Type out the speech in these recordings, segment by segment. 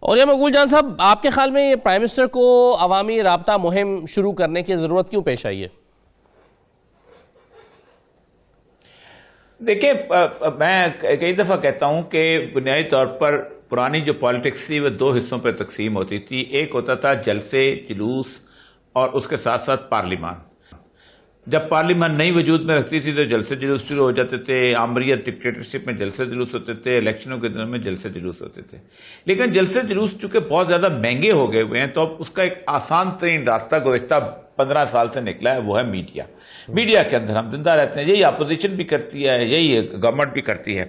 اور یہ مقبول جان صاحب، آپ کے خیال میں یہ پرائم منسٹر کو عوامی رابطہ مہم شروع کرنے کی ضرورت کیوں پیش آئی ہے؟ دیکھیں، میں کئی دفعہ کہتا ہوں کہ بنیادی طور پر پرانی جو پالیٹکس تھی وہ دو حصوں پہ تقسیم ہوتی تھی. ایک ہوتا تھا جلسے جلوس اور اس کے ساتھ ساتھ پارلیمان. جب پارلیمان نئی وجود میں رکھتی تھی تو جلسے جلوس شروع ہو جاتے تھے. آمریت ڈکٹیٹرشپ میں جلسے جلوس ہوتے تھے، الیکشنوں کے دنوں میں جلسے جلوس ہوتے تھے. لیکن جلسے جلوس چونکہ بہت زیادہ مہنگے ہو گئے ہوئے ہیں تو اب اس کا ایک آسان ترین راستہ گزشتہ 15 سال سے نکلا ہے، وہ ہے میڈیا. میڈیا کے اندر ہم زندہ رہتے ہیں. یہی اپوزیشن بھی کرتی ہے، یہی گورنمنٹ بھی کرتی ہے.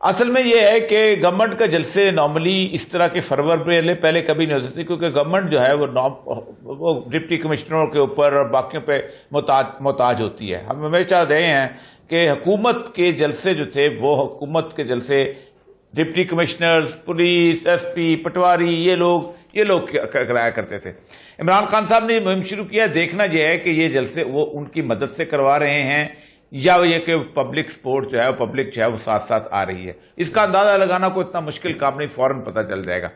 اصل میں یہ ہے کہ گورنمنٹ کا جلسے نارملی اس طرح کے فرور پہلے کبھی نہیں ہوتے تھے، کیونکہ گورنمنٹ جو ہے وہ ڈپٹی کمشنروں کے اوپر اور باقیوں پہ محتاج ہوتی ہے. ہم ہمیشہ رہے ہیں کہ حکومت کے جلسے جو تھے وہ حکومت کے جلسے deputy commissioners, police, S P, patwari, یہ لوگ کرایا کرتے تھے. عمران خان صاحب نے یہ مہم شروع کیا. دیکھنا یہ ہے کہ یہ جلسے وہ ان کی مدد سے کروا رہے ہیں یا یہ کہ پبلک سپورٹ جو ہے پبلک جو ہے وہ ساتھ ساتھ آ رہی ہے. اس کا اندازہ لگانا کوئی اتنا مشکل کام نہیں، فوراً پتہ چل جائے گا.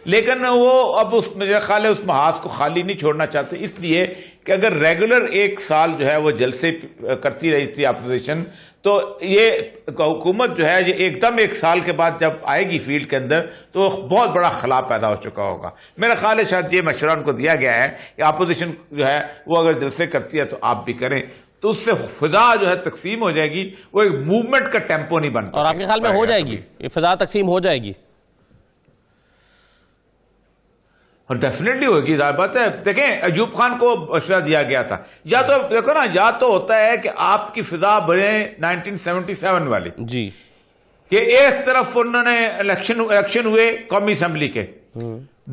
لیکن وہ اب میرے خیال ہے اس محاذ کو خالی نہیں چھوڑنا چاہتے، اس لیے کہ اگر ریگولر ایک سال جو ہے وہ جلسے کرتی رہی تھی اپوزیشن، تو یہ حکومت جو ہے یہ ایک دم ایک سال کے بعد جب آئے گی فیلڈ کے اندر تو بہت بڑا خلا پیدا ہو چکا ہوگا. میرا خیال ہے شاید یہ مشورہ ان کو دیا گیا ہے کہ اپوزیشن جو ہے وہ اگر جلسے کرتی ہے تو آپ بھی کریں، تو اس سے فضا جو ہے تقسیم ہو جائے گی، وہ ایک موومنٹ کا ٹیمپو نہیں بنتا. اور آپ کے خیال میں ہو جائے گی یہ فضا تقسیم ہو جائے گی؟ اور ڈیفینیٹلی ہوگی، ظاہر بات ہے. دیکھیں، ایوب خان کو مشورہ دیا گیا تھا، یا تو دیکھو نا، یا تو ہوتا ہے کہ آپ کی فضا بڑھے 1977 والی جی، کہ ایک طرف انہوں نے الیکشن ہوئے قومی اسمبلی کے،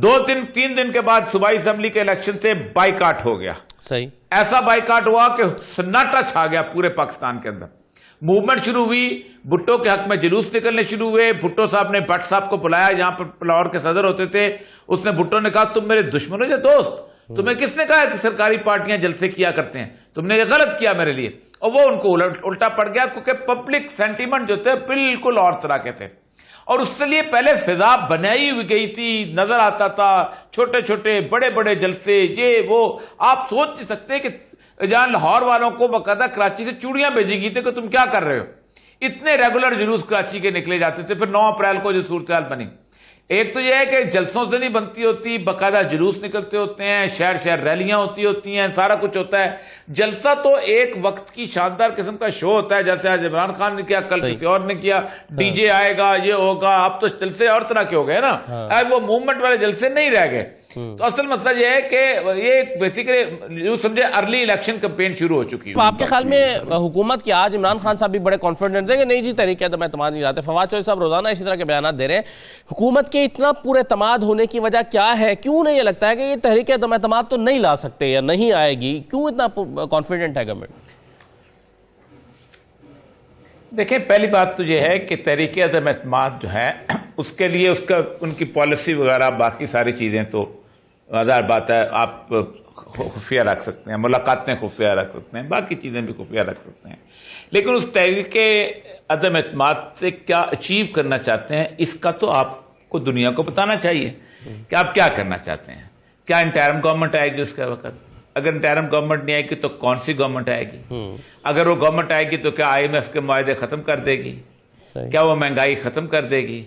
2-3 دن کے بعد صوبائی اسمبلی کے الیکشن سے بائیکاٹ ہو گیا. صحیح. ایسا بائیکاٹ ہوا کہ سناٹا چھا گیا پورے پاکستان کے اندر. موومنٹ شروع ہوئی، بھٹو کے حق میں جلوس نکلنے شروع ہوئے. بھٹو صاحب نے بٹ صاحب کو بلایا جہاں پر لاہور کے صدر ہوتے تھے. اس نے بھٹو نے کہا تم میرے دشمن ہو یا دوست؟ تمہیں کس نے کہا کہ سرکاری پارٹیاں جلسے کیا کرتے ہیں؟ تم نے یہ غلط کیا میرے لیے. اور وہ ان کو الٹا پڑ گیا، کیونکہ پبلک سینٹیمنٹ جو تھے بالکل اور طرح کے تھے. اور اس سے لیے پہلے فضا بنائی ہوئی گئی تھی، نظر آتا تھا چھوٹے چھوٹے بڑے بڑے جلسے، یہ وہ. آپ سوچ نہیں سکتے کہ جہاں لاہور والوں کو باقاعدہ کراچی سے چوڑیاں بھیجی گئی تھی کہ تم کیا کر رہے ہو. اتنے ریگولر جلوس کراچی کے نکلے جاتے تھے. پھر 9 اپریل کو جو صورتحال بنی، ایک تو یہ ہے کہ جلسوں سے نہیں بنتی ہوتی، باقاعدہ جلوس نکلتے ہوتے ہیں، شہر شہر ریلیاں ہوتی ہیں، سارا کچھ ہوتا ہے. جلسہ تو ایک وقت کی شاندار قسم کا شو ہوتا ہے، جیسے آج عمران خان نے کیا، کل کسی اور نے کیا، ڈی جے آئے گا، یہ ہوگا. اب تو جلسے اور طرح کے ہو گئے نا، اب وہ موومنٹ والے جلسے نہیں رہ گئے. تو اصل مسئلہ یہ ہے کہ یہ بیسیکلی یوں سمجھے ارلی الیکشن کمپین شروع ہو چکی ہے. آپ کے خیال میں حکومت کی آج عمران خان صاحب بھی بڑے کانفیڈنٹ ہیں کہ نہیں جی تحریک عدم اعتماد نہیں لاتے؟ فواد چوہدری صاحب روزانہ اسی طرح کے بیانات دے رہے ہیں. حکومت کے اتنا پورے اعتماد ہونے کی وجہ کیا ہے؟ کیوں نہیں یہ لگتا ہے کہ یہ تحریک عدم اعتماد تو نہیں لا سکتے یا نہیں آئے گی؟ کیوں اتنا کانفیڈنٹ ہے گورنمنٹ؟ دیکھیں، پہلی بات تو یہ ہے کہ تحریک عدم اعتماد جو ہے اس کے لیے ان کی پالیسی وغیرہ باقی ساری چیزیں تو ظاہر بات ہے آپ خفیہ رکھ سکتے ہیں، ملاقاتیں خفیہ رکھ سکتے ہیں، باقی چیزیں بھی خفیہ رکھ سکتے ہیں. لیکن اس تحریک عدم اعتماد سے کیا اچیو کرنا چاہتے ہیں اس کا تو آپ کو دنیا کو بتانا چاہیے کہ آپ کیا کرنا چاہتے ہیں. کیا انٹرم گورنمنٹ آئے گی اس کا وقت؟ اگر انٹرم گورنمنٹ نہیں آئے گی تو کون سی گورنمنٹ آئے گی؟ اگر وہ گورنمنٹ آئے گی تو کیا IMF کے معاہدے ختم کر دے گی؟ کیا وہ مہنگائی ختم کر دے گی؟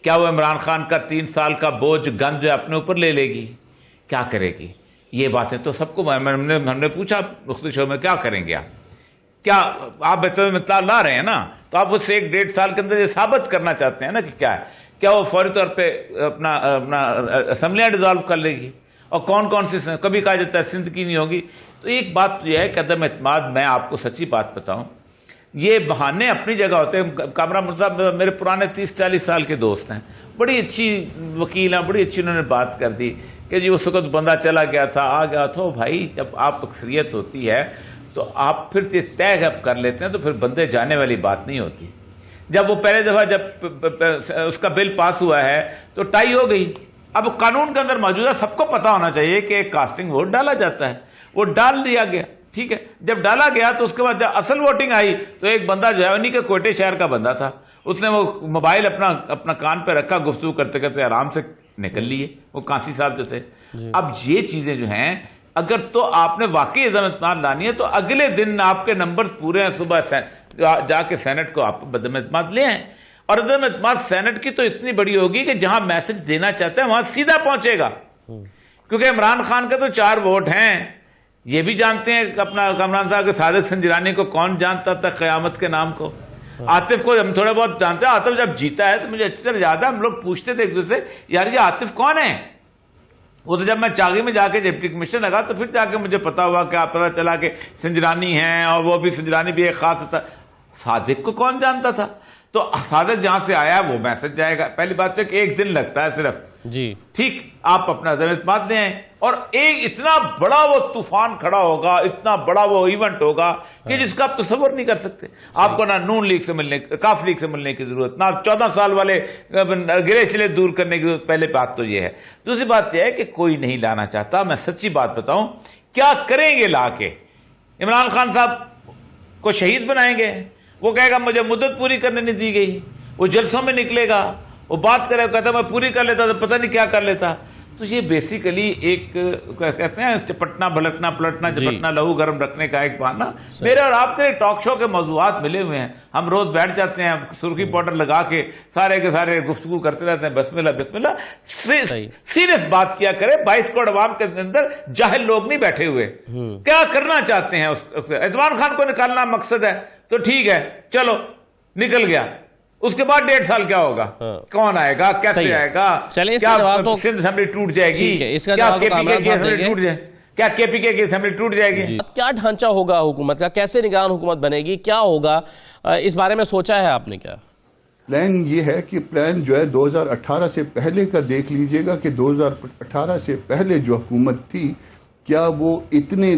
کیا وہ عمران خان کا 3 سال کا بوجھ گن جو اپنے اوپر لے لے گی؟ کیا کرے گی؟ یہ باتیں تو سب کو ہم نے پوچھا مختلف شو میں، کیا کریں گے آپ؟ کیا آپ بہتر مثال لا رہے ہیں نا، تو آپ اس سے 1-1.5 سال کے اندر یہ ثابت کرنا چاہتے ہیں نا کہ کیا ہے. کیا وہ فوری طور پہ اپنا اسمبلیاں ڈیزالو کر لے گی؟ اور کون سی کبھی کہا جاتا ہے سندھ کی نہیں ہوگی. تو ایک بات یہ ہے کہ عدم اعتماد، میں آپ کو سچی بات بتاؤں، یہ بہانے اپنی جگہ ہوتے ہیں. کامران مرزا میرے پرانے 30-40 سال کے دوست ہیں، بڑی اچھی وکیل ہیں، بڑی اچھی انہوں نے بات کر دی کہ جی اس وقت بندہ چلا گیا تھا، آ گیا تھا. بھائی جب آپ اکثریت ہوتی ہے تو آپ پھر طے کر لیتے ہیں، تو پھر بندے جانے والی بات نہیں ہوتی. جب وہ پہلے دفعہ جب اس کا بل پاس ہوا ہے تو ٹائی ہو گئی. اب قانون کے اندر موجودہ سب کو پتا ہونا چاہیے کہ ایک کاسٹنگ ووٹ ڈالا جاتا ہے، وہ ڈال دیا گیا. ٹھیک ہے، جب ڈالا گیا تو اس کے بعد جب اصل ووٹنگ آئی تو ایک بندہ جو ہے انہی کے کوئٹے شہر کا بندہ تھا، اس نے وہ موبائل اپنا کان پہ رکھا، گفتگو کرتے کرتے آرام سے نکل لیے وہ کانسی صاحب جو تھے. اب یہ چیزیں جو ہیں اگر تو آپ نے واقعی عدم اعتماد لانی ہے تو اگلے دن آپ کے نمبر پورے ہیں, صبح جا کے سینٹ کو آپ عدم اعتماد لے آئیں, اور عدم اعتماد سینٹ کی تو اتنی بڑی ہوگی کہ جہاں میسج دینا چاہتے ہیں وہاں سیدھا پہنچے گا, کیونکہ عمران خان کا تو 4 ووٹ ہیں. یہ بھی جانتے ہیں اپنا کامران صاحب کے صادق سنجرانی کو کون جانتا تھا قیامت کے نام کو, عاطف کو ہم تھوڑا بہت جانتے ہیں. عاطف جب جیتا ہے تو مجھے اچھی طرح یاد ہے ہم لوگ پوچھتے تھے ایک دوسرے سے یار یہ عاطف کون ہے, وہ تو جب میں چاغی میں جا کے ڈپٹی کمشنر لگا تو پھر جا کے مجھے پتا ہوا کہ پتا چلا کہ سنجرانی ہیں, اور وہ بھی سنجرانی بھی ایک خاص تھا. صادق کو کون جانتا تھا؟ تو صادق جہاں سے آیا وہ میسج جائے گا. پہلی بات ہے کہ 1 دن لگتا ہے صرف, جی ٹھیک, آپ اپنا عدم اعتماد دیں اور ایک اتنا بڑا وہ طوفان کھڑا ہوگا, اتنا بڑا وہ ایونٹ ہوگا کہ جس کا آپ تصور نہیں کر سکتے. آپ کو نہ نون لیگ سے ملنے, کاف لیگ سے ملنے کی ضرورت, نہ 14 سال والے گرے شلے دور کرنے کی ضرورت. پہلے بات تو یہ ہے. دوسری بات یہ ہے کہ کوئی نہیں لانا چاہتا. میں سچی بات بتاؤں, کیا کریں گے لا کے؟ عمران خان صاحب کو شہید بنائیں گے, وہ کہے گا مجھے مدت پوری کرنے نہیں دی گئی, وہ جلسوں میں نکلے گا, وہ بات کرے, کہتا میں پوری کر لیتا تو پتہ نہیں کیا کر لیتا. تو یہ بیسیکلی ایک کہتے ہیں چپٹنا بھلٹنا پلٹنا چپٹنا لہو گرم رکھنے کا ایک بہانہ. میرے اور آپ کے ٹاک شو کے موضوعات ملے ہوئے ہیں, ہم روز بیٹھ جاتے ہیں سرخی پاؤڈر لگا کے سارے کے سارے گفتگو کرتے رہتے ہیں, بسم اللہ بسم اللہ. سیریس بات کیا کرے. 22 کروڑ عوام کے اندر جاہل لوگ نہیں بیٹھے ہوئے. کیا کرنا چاہتے ہیں؟ عثمان خان کو نکالنا مقصد ہے تو ٹھیک ہے, چلو نکل گیا. اس کے بعد 1.5 سال کیا ہوگا؟ کون آئے گا, کیسے آئے گا؟ کیا سندھ اسمبلی ٹوٹ جائے گی؟ کیا کے پی کے کی اسمبلی ٹوٹ جائے, کیا کے پی کے کی اسمبلی ٹوٹ جائے گی؟ کیا ڈھانچہ ہوگا حکومت کا, کیسے نگران حکومت بنے گی, کیا ہوگا, اس بارے میں سوچا ہے آپ نے کیا؟ پلان یہ ہے کہ پلان جو ہے 2018 سے پہلے کا دیکھ لیجئے گا کہ 2018 سے پہلے جو حکومت تھی کیا وہ اتنے,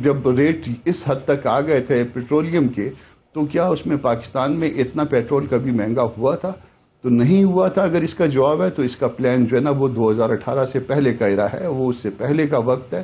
جب ریٹ اس حد تک آ گئے تھے پیٹرولیم کے, تو کیا اس میں پاکستان میں اتنا پیٹرول کبھی مہنگا ہوا تھا؟ تو نہیں ہوا تھا. اگر اس کا جواب ہے تو اس کا پلان جو ہے نا وہ 2018 سے پہلے کا ایرا ہے, وہ اس سے پہلے کا وقت ہے.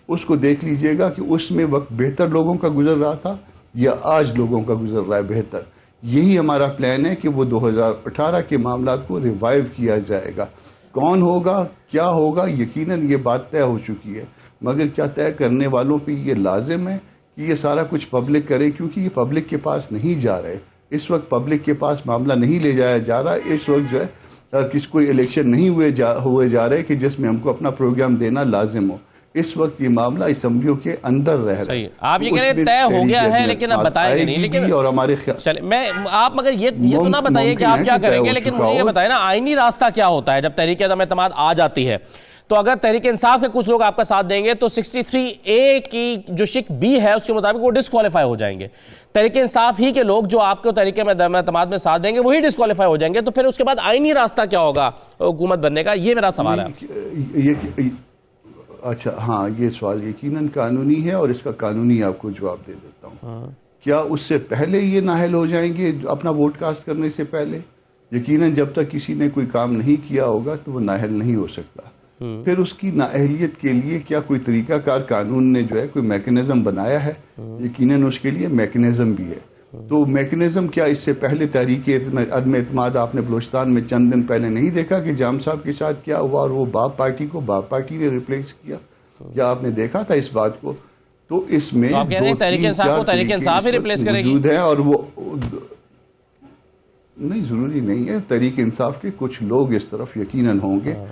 اس کو دیکھ لیجئے گا کہ اس میں وقت بہتر لوگوں کا گزر رہا تھا یا آج لوگوں کا گزر رہا ہے بہتر. یہی ہمارا پلان ہے کہ وہ 2018 کے معاملات کو ریوائیو کیا جائے گا. کون ہوگا, کیا ہوگا, یقیناً یہ بات طے ہو چکی ہے, مگر کیا طے کرنے والوں پہ یہ لازم ہے کہ یہ سارا کچھ پبلک کرے, کیونکہ یہ پبلک کے پاس نہیں جا رہے. اس وقت پبلک کے پاس معاملہ نہیں لے جایا جا رہا. اس وقت جو ہے کس کوئی الیکشن نہیں ہوئے جا رہے کہ جس میں ہم کو اپنا پروگرام دینا لازم ہو. اس وقت یہ معاملہ اسمبلیوں کے اندر رہ رہا ہے. آپ یہ کہہ رہے ہیں طے ہو گیا ہے لیکن آپ بتائیں گے نہیں, لیکن اور ہمارے آپ مگر یہ تو نہ بتائیے کہ آپ کیا کریں گے, لیکن مجھے یہ بتائیں نا آئینی راستہ کیا ہوتا ہے جب تحریک عدم اعتماد آ جاتی ہے؟ تو اگر تحریک انصاف کے کچھ لوگ آپ کا ساتھ دیں گے تو 63A کی جو شق B ہے اس کے مطابق وہ ڈسکوالیفائی ہو جائیں گے. تحریک انصاف ہی کے لوگ جو آپ کو تحریک عدم اعتماد میں ساتھ دیں گے وہی ڈسکوالیفائی ہو جائیں گے. تو پھر اس کے بعد آئینی راستہ کیا ہوگا حکومت بننے کا, یہ میرا سوال ہے. اچھا ہاں, یہ سوال یقیناً قانونی ہے اور اس کا قانونی آپ کو جواب دے دیتا ہوں. کیا اس سے پہلے یہ نااہل ہو جائیں گے اپنا ووٹ کاسٹ کرنے سے پہلے؟ یقیناً جب تک کسی نے کوئی کام نہیں کیا ہوگا تو وہ نااہل نہیں ہو سکتا. پھر اس کی نااہلیت کے لیے کیا کوئی طریقہ کار قانون نے جو ہے کوئی میکنزم بنایا ہے؟ یقیناً اس کے لیے میکنزم بھی ہے. تو میکنزم کیا اس سے پہلے تحریک عدم اعتماد آپ نے بلوچستان میں چند دن پہلے نہیں دیکھا کہ جام صاحب کے ساتھ کیا ہوا اور وہ باب پارٹی کو باب پارٹی نے ریپلیس کیا؟ کیا آپ نے دیکھا تھا اس بات کو؟ تو اس میں تحریک انصاف کو تحریک انصاف ہی ریپلیس کرے گی موجود ہے, اور وہ نہیں ضروری نہیں ہے. تحریک انصاف کے کچھ لوگ اس طرف یقیناً ہوں گے